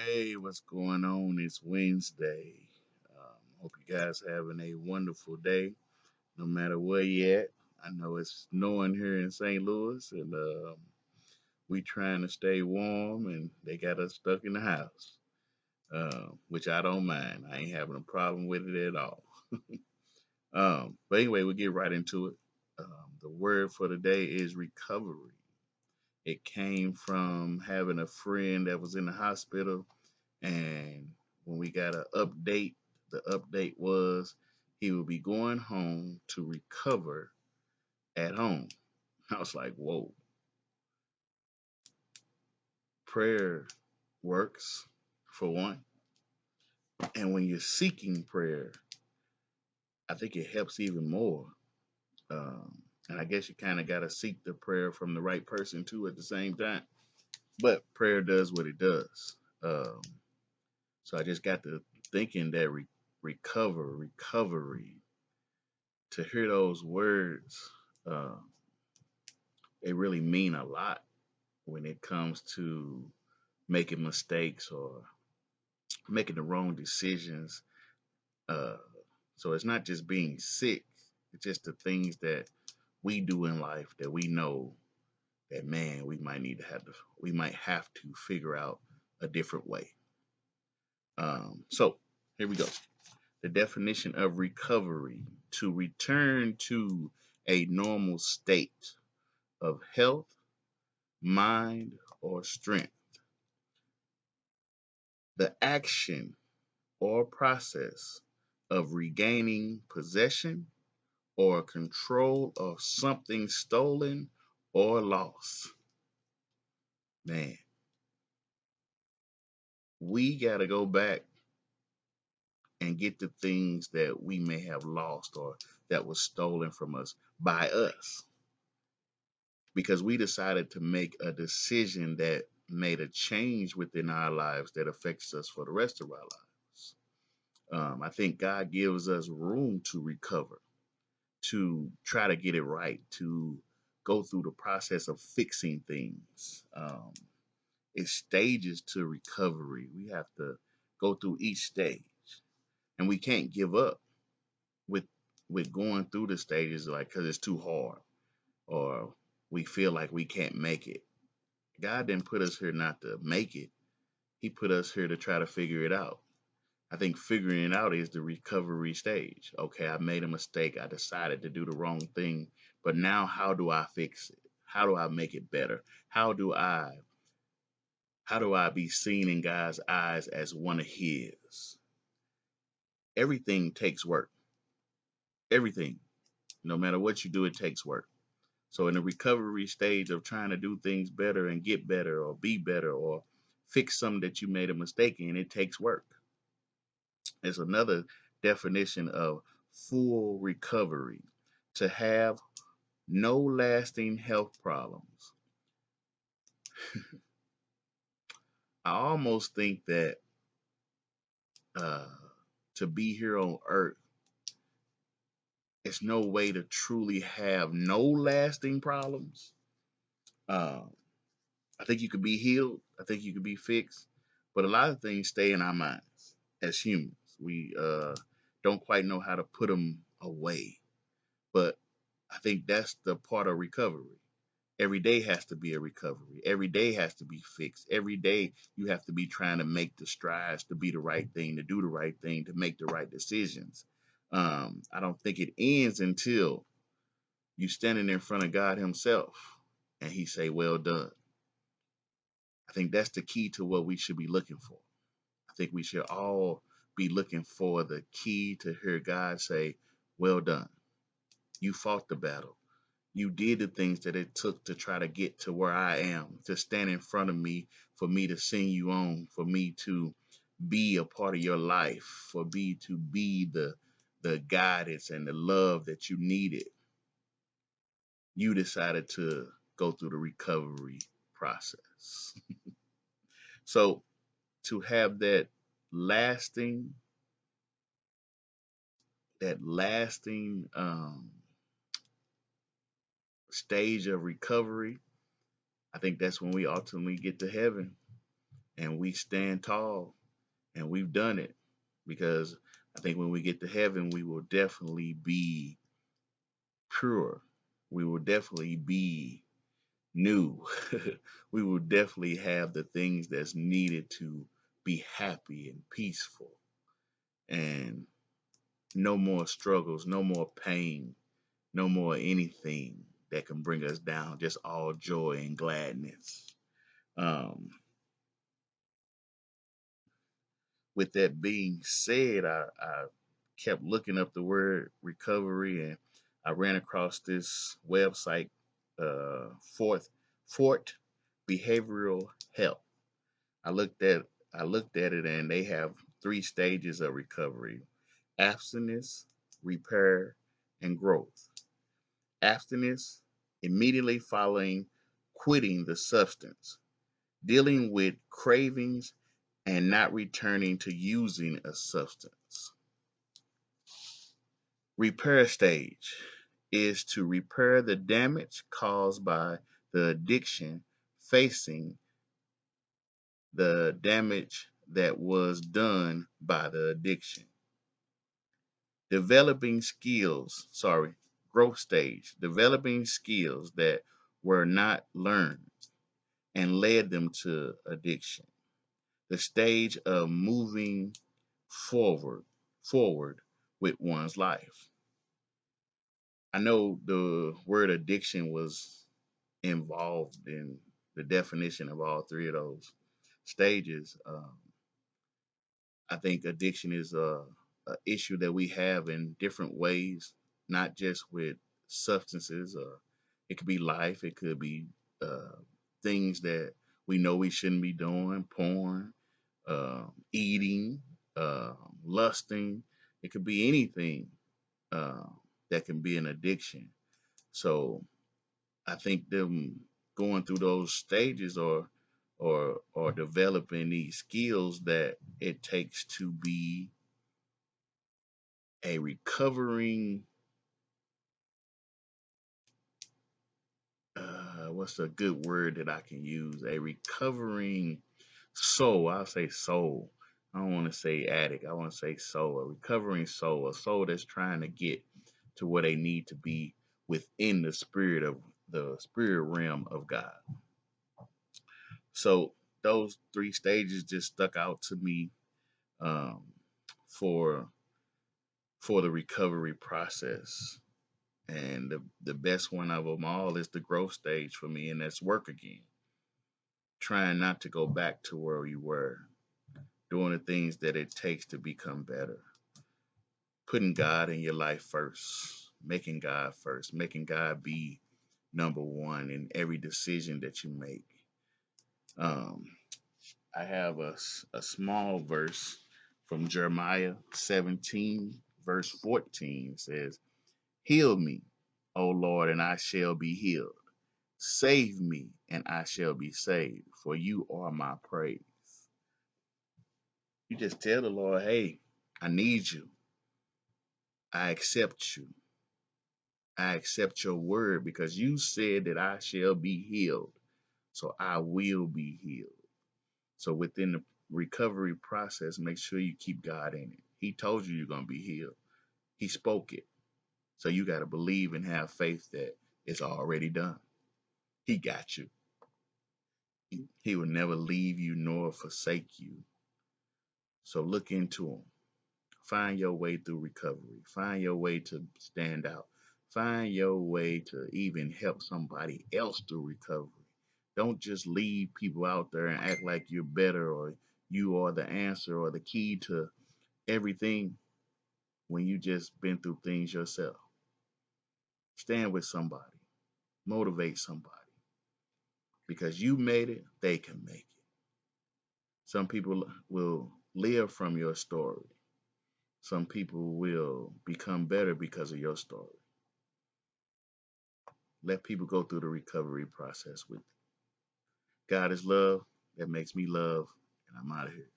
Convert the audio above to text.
Hey, what's going on? It's Wednesday. Hope you guys having a wonderful day, no matter where you at. I know it's snowing here in St. Louis, and we trying to stay warm, and they got us stuck in the house, which I don't mind. I ain't having a problem with it at all. But anyway, we'll get right into it. The word for today is recovery. It came from having a friend that was in the hospital. And when we got an update, the update was he would be going home to recover at home. I was like, whoa, prayer works for one. And when you're seeking prayer, I think it helps even more. And I guess you kind of got to seek the prayer from the right person too at the same time. But prayer does what it does. Um, so I just got to thinking that recovery, to hear those words, uh, they really mean a lot when it comes to making mistakes or making the wrong decisions. Uh, so it's not just being sick; it's just the things that we do in life that we know that man, we might have to figure out a different way. So here we go. The definition of recovery: to return to a normal state of health, mind, or strength. The action or process of regaining possession or control of something stolen or lost. Man, we got to go back and get the things that we may have lost or that was stolen from us by us because we decided to make a decision that made a change within our lives that affects us for the rest of our lives. I think God gives us room to recover, to try to get it right, to go through the process of fixing things. It's stages to recovery. We have to go through each stage, and we can't give up with going through the stages like because it's too hard or we feel like we can't make it. God didn't put us here not to make it. He put us here to try to figure it out. I think figuring it out is the recovery stage. Okay, I made a mistake. I decided to do the wrong thing. But now how do I fix it? How do I make it better? How do I be seen in God's eyes as one of his? Everything takes work. Everything. No matter what you do, it takes work. So in the recovery stage of trying to do things better and get better or be better or fix something that you made a mistake in, it takes work. It's another definition of full recovery: to have no lasting health problems. I almost think that uh, to be here on earth, it's no way to truly have no lasting problems. Uh, I think you could be healed. I think you could be fixed. But a lot of things stay in our minds as humans. We don't quite know how to put them away. But I think that's the part of recovery. Every day has to be a recovery. Every day has to be fixed. Every day you have to be trying to make the strides to be the right thing, to do the right thing, to make the right decisions. I don't think it ends until you standing in front of God Himself and He say, "Well done." I think that's the key to what we should be looking for. I think we should all be looking for the key to hear God say, "Well done. You fought the battle. You did the things that it took to try to get to where I am, to stand in front of me, for me to sing you on, for me to be a part of your life, for me to be the guidance and the love that you needed. You decided to go through the recovery process." So to have lasting, that lasting stage of recovery, I think that's when we ultimately get to heaven. and we stand tall, and we've done it, because I think when we get to heaven, we will definitely be pure. We will definitely be new. We will definitely have the things that's needed to be happy and peaceful, and no more struggles, no more pain, no more anything that can bring us down, just all joy and gladness. Um, with that being said, I kept looking up the word recovery, and I ran across this website, uh, Fort, Fort Behavioral Health. I looked at I looked at it, and they have three stages of recovery: abstinence, repair, and growth. Abstinence, immediately following quitting the substance, dealing with cravings and not returning to using a substance. Repair stage is to repair the damage caused by the addiction, facing the damage that was done by the addiction. Developing skills, sorry, growth stage, developing skills that were not learned and led them to addiction. The stage of moving forward, forward with one's life. I know the word addiction was involved in the definition of all three of those stages. I think addiction is a issue that we have in different ways, not just with substances. It could be life. It could be uh, things that we know we shouldn't be doing, porn, eating, uh, lusting. It could be anything uh, that can be an addiction. So I think them going through those stages, or developing these skills that it takes to be a recovering, what's a good word that I can use? A recovering soul. I'll say soul. I don't want to say addict. I want to say soul. A recovering soul. A soul that's trying to get to where they need to be within the spirit realm of God. So those three stages just stuck out to me, um, for the recovery process. And the best one of them all is the growth stage for me, and that's work again. Trying not to go back to where you were, doing the things that it takes to become better, putting God in your life first, making God first, making God be number one in every decision that you make. Um, I have a small verse from Jeremiah 17, verse 14. It says, heal me, O Lord, and I shall be healed. Save me, and I shall be saved, for you are my praise. You just tell the Lord, hey, I need you. I accept you. I accept your word, because you said that I shall be healed. So I will be healed. So within the recovery process, make sure you keep God in it. He told you you're going to be healed. He spoke it. So you got to believe and have faith that it's already done. He got you. He will never leave you nor forsake you. So look into him. Find your way through recovery. Find your way to stand out. Find your way to even help somebody else through recovery. Don't just leave people out there and act like you're better, or you are the answer or the key to everything, when you just been through things yourself. Stand with somebody. Motivate somebody. Because you made it, they can make it. Some people will live from your story. Some people will become better because of your story. Let people go through the recovery process with you. God is love. That makes me love. And I'm out of here.